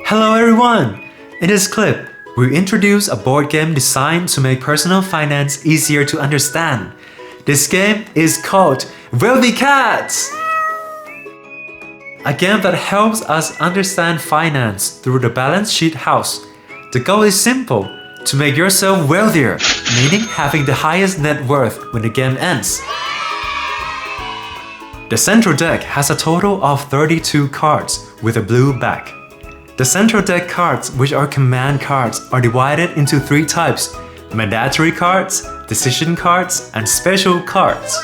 Hello everyone! In this clip, we introduce a board game designed to make personal finance easier to understand. This game is called WealthyCats! A game that helps us understand finance through the balance sheet house. The goal is simple, to make yourself wealthier, meaning having the highest net worth when the game ends. The central deck has a total of 32 cards with a blue back. The central deck cards, which are command cards, are divided into three types: mandatory cards, decision cards, and special cards.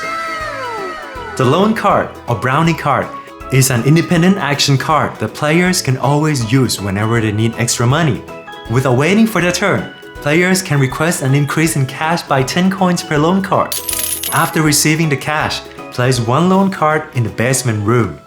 The lone card, or brownie card, is an independent action card that players can always use whenever they need extra money. Without waiting for their turn, players can request an increase in cash by 10 coins per loan card. After receiving the cash, place one loan card in the basement room.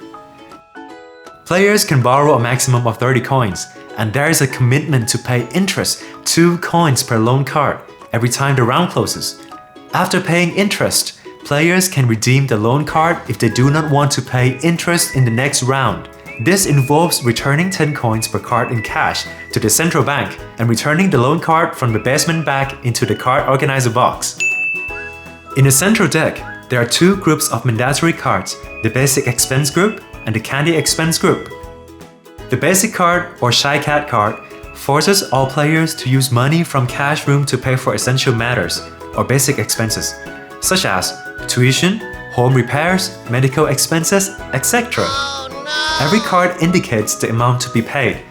Players can borrow a maximum of 30 coins, and there is a commitment to pay interest 2 coins per loan card every time the round closes. After paying interest, players can redeem the loan card if they do not want to pay interest in the next round. This involves returning 10 coins per card in cash to the central bank and returning the loan card from the basement back into the card organizer box. In the central deck, there are two groups of mandatory cards, the basic expense group and the candy expense group. The basic card, or Shy Cat card, forces all players to use money from cash room to pay for essential matters, or basic expenses, such as tuition, home repairs, medical expenses, etc. Every card indicates the amount to be paid.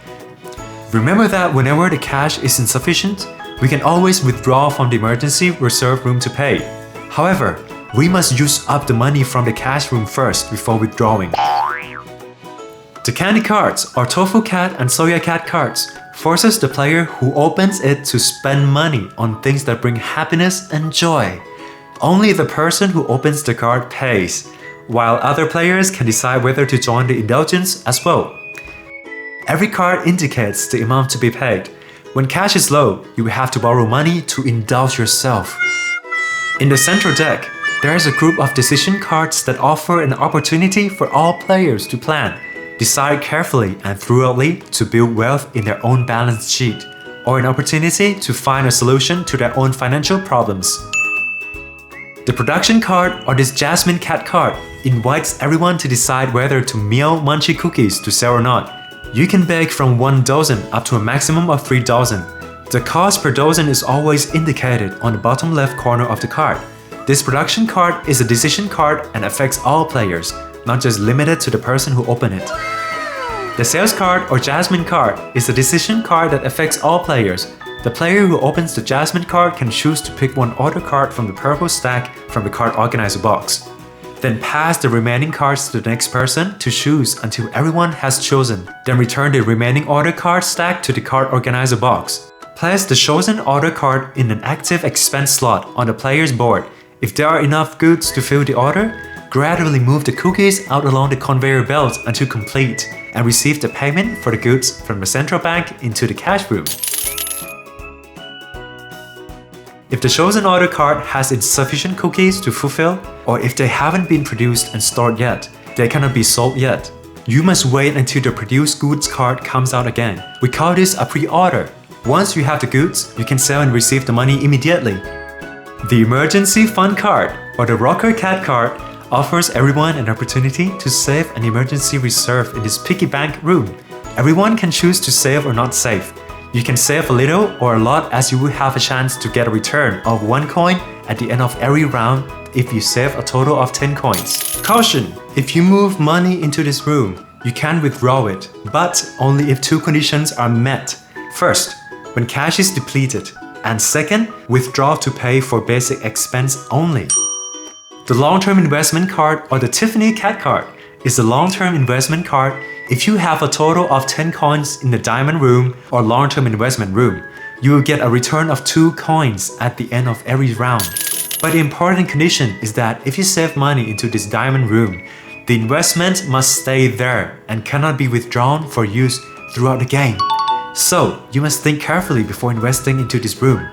Remember that whenever the cash is insufficient, we can always withdraw from the emergency reserve room to pay. However, we must use up the money from the cash room first before withdrawing. The candy cards, or Tofu Cat and Soya Cat cards, forces the player who opens it to spend money on things that bring happiness and joy. Only the person who opens the card pays, while other players can decide whether to join the indulgence as well. Every card indicates the amount to be paid. When cash is low, you will have to borrow money to indulge yourself. In the central deck, there is a group of decision cards that offer an opportunity for all players to plan, decide carefully and thoroughly to build wealth in their own balance sheet, or an opportunity to find a solution to their own financial problems. The production card, or this Jasmine Cat card, invites everyone to decide whether to mail munchie cookies to sell or not. You can bake from 1 dozen up to a maximum of 3 dozen. The cost per dozen is always indicated on the bottom left corner of the card. This production card is a decision card and affects all players, not just limited to the person who opened it. The sales card, or Jasmine card, is a decision card that affects all players. The player who opens the Jasmine card can choose to pick one order card from the purple stack from the card organizer box. Then pass the remaining cards to the next person to choose until everyone has chosen. Then return the remaining order card stack to the card organizer box. Place the chosen order card in an active expense slot on the player's board. If there are enough goods to fill the order, gradually move the cookies out along the conveyor belt until complete and receive the payment for the goods from the central bank into the cash room. If the chosen order card has insufficient cookies to fulfill, or if they haven't been produced and stored yet, they cannot be sold yet. You must wait until the produced goods card comes out again. We call this a pre-order. Once you have the goods, you can sell and receive the money immediately. The Emergency Fund card, or the Rocker Cat card, offers everyone an opportunity to save an emergency reserve in this piggy bank room. Everyone can choose to save or not save. You can save a little or a lot, as you will have a chance to get a return of 1 coin at the end of every round if you save a total of 10 coins. Caution! If you move money into this room, you can withdraw it, but only if 2 conditions are met. First, when cash is depleted, and second, withdraw to pay for basic expense only. The long-term investment card, or the Tiffany Cat card, is a long-term investment card. If you have a total of 10 coins in the diamond room or long-term investment room, you will get a return of 2 coins at the end of every round. But the important condition is that if you save money into this diamond room, the investment must stay there and cannot be withdrawn for use throughout the game. So, you must think carefully before investing into this room.